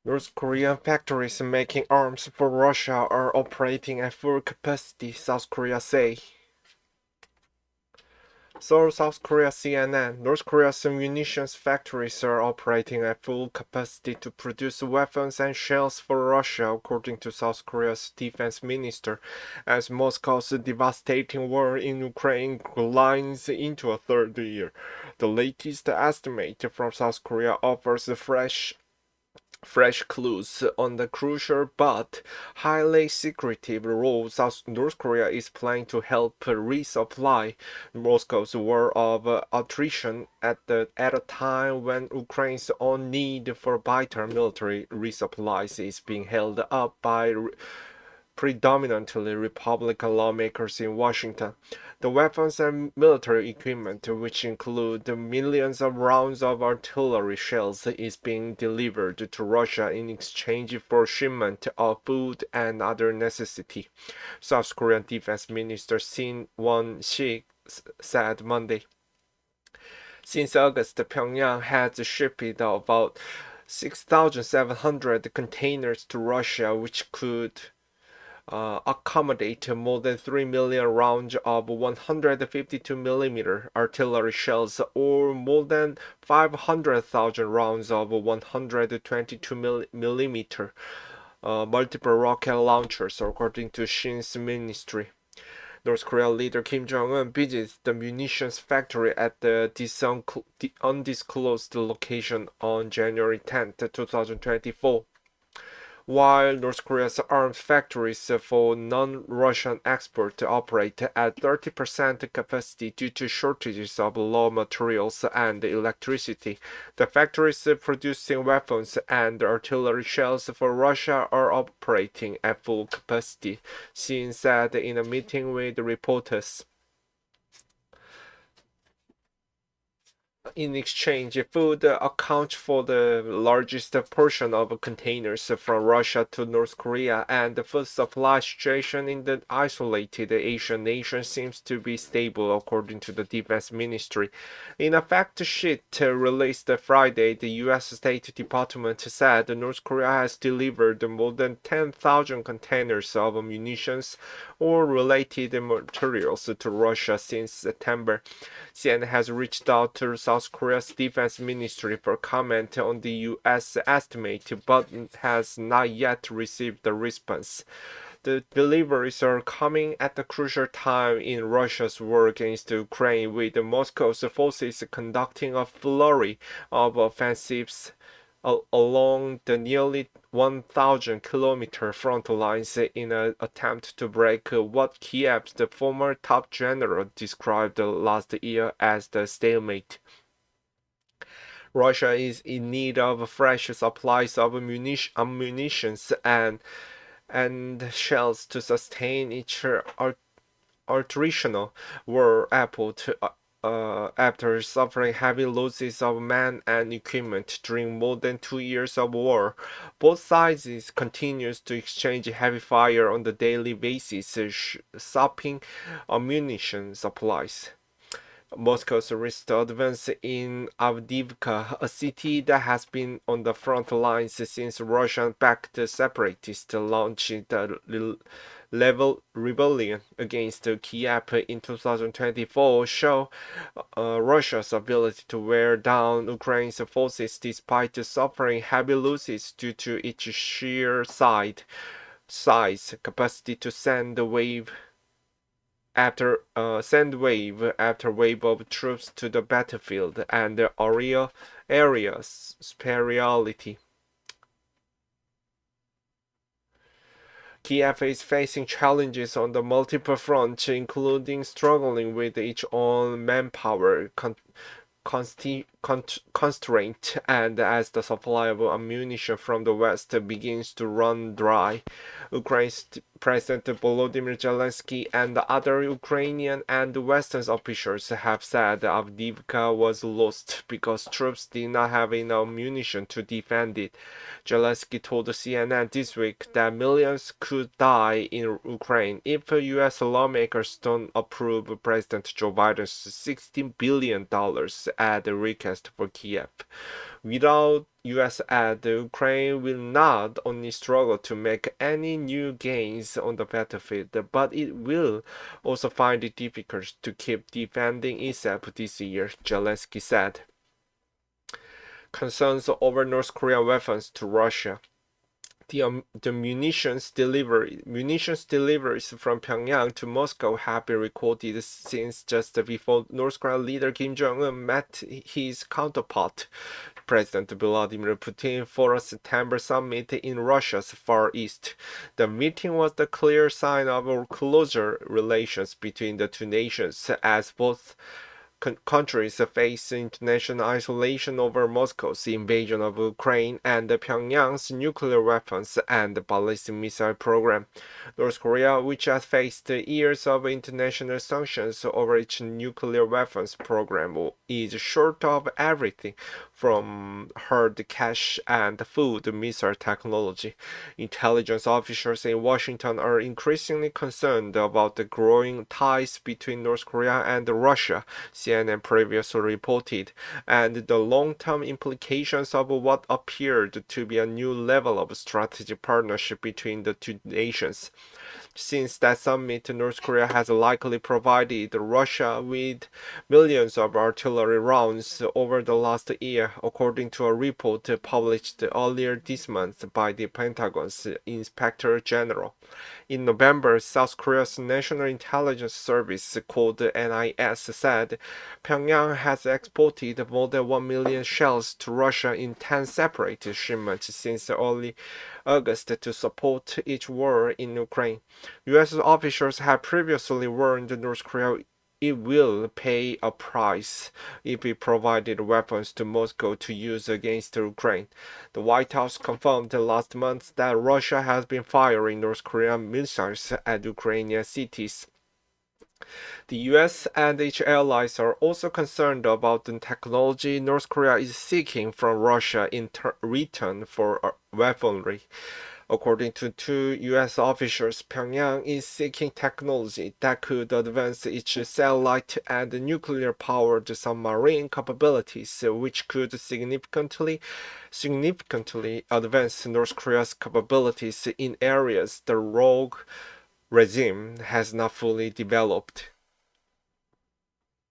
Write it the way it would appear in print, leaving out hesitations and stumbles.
North Korean factories making arms for Russia are operating at full capacity, South Korea say. So South Korea CNN, North Korea's munitions factories are operating at full capacity to produce weapons and shells for Russia, according to South Korea's defense minister, as Moscow's devastating war in Ukraine glides into a third year. The latest estimate from South Korea offers fresh clues on the crucial but highly secretive role North Korea is playing to help resupply Moscow's war of attrition at a time when Ukraine's own need for vital military resupplies is being held up by predominantly Republican lawmakers in Washington. The weapons and military equipment, which include millions of rounds of artillery shells, is being delivered to Russia in exchange for shipment of food and other necessity, South Korean Defense Minister Shin Won-sik said Monday. Since August, Pyongyang has shipped about 6,700 containers to Russia, which could accommodate more than 3 million rounds of 152mm artillery shells or more than 500,000 rounds of 122mm multiple rocket launchers, according to Shin's ministry. North Korean leader Kim Jong-un visits the munitions factory at the undisclosed location on January 10, 2024. While North Korea's arms factories for non-Russian export operate at 30% capacity due to shortages of raw materials and electricity, the factories producing weapons and artillery shells for Russia are operating at full capacity, Shin said in a meeting with reporters. In exchange, food accounts for the largest portion of containers from Russia to North Korea, and the food supply situation in the isolated Asian nation seems to be stable, according to the Defense Ministry. In a fact sheet released Friday, the U.S. State Department said North Korea has delivered more than 10,000 containers of munitions or related materials to Russia since September. CNN has reached out to South Korea's defense ministry for comment on the U.S. estimate, but has not yet received a response. The deliveries are coming at a crucial time in Russia's war against Ukraine, with Moscow's forces conducting a flurry of offensives along the nearly 1,000-kilometer front lines in an attempt to break what Kiev, the former top general, described last year as the stalemate. Russia is in need of fresh supplies of munitions and shells to sustain its attritional war after suffering heavy losses of men and equipment during more than 2 years of war. Both sides continues to exchange heavy fire on a daily basis, sapping ammunition supplies. Moscow's recent advance in Avdiivka, a city that has been on the front lines since Russian-backed separatists launched the rebellion against Kiev in 2024, show Russia's ability to wear down Ukraine's forces despite suffering heavy losses due to its sheer size, capacity to send wave after wave of troops to the battlefield, and the area superiority. Kiev is facing challenges on the multiple fronts, including struggling with its own manpower constraint, and as the supply of ammunition from the West begins to run dry. Ukraine's President Volodymyr Zelensky and other Ukrainian and Western officials have said Avdiivka was lost because troops did not have enough ammunition to defend it. Zelensky told CNN this week that millions could die in Ukraine if U.S. lawmakers don't approve President Joe Biden's $16 billion ad request for Kiev. Without US aid, Ukraine will not only struggle to make any new gains on the battlefield, but it will also find it difficult to keep defending itself this year, Zelensky said. Concerns over North Korean weapons to Russia. The munitions deliveries from Pyongyang to Moscow have been recorded since just before North Korean leader Kim Jong-un met his counterpart, President Vladimir Putin, for a September summit in Russia's Far East. The meeting was the clear sign of closer relations between the two nations, as both countries face international isolation over Moscow's invasion of Ukraine and Pyongyang's nuclear weapons and ballistic missile program. North Korea, which has faced years of international sanctions over its nuclear weapons program, is short of everything from hard cash and food missile technology. Intelligence officials in Washington are increasingly concerned about the growing ties between North Korea and Russia, CNN previously reported, and the long-term implications of what appeared to be a new level of strategic partnership between the two nations. Since that summit, North Korea has likely provided Russia with millions of artillery rounds over the last year, according to a report published earlier this month by the Pentagon's Inspector General. In November, South Korea's National Intelligence Service, called NIS, said Pyongyang has exported more than 1 million shells to Russia in 10 separate shipments since early August to support its war in Ukraine. U.S. officials have previously warned North Korea it will pay a price if it provided weapons to Moscow to use against Ukraine. The White House confirmed last month that Russia has been firing North Korean missiles at Ukrainian cities. The US and its allies are also concerned about the technology North Korea is seeking from Russia in return for weaponry. According to two US officials, Pyongyang is seeking technology that could advance its satellite and nuclear-powered submarine capabilities, which could significantly advance North Korea's capabilities in areas the rogue regime has not fully developed.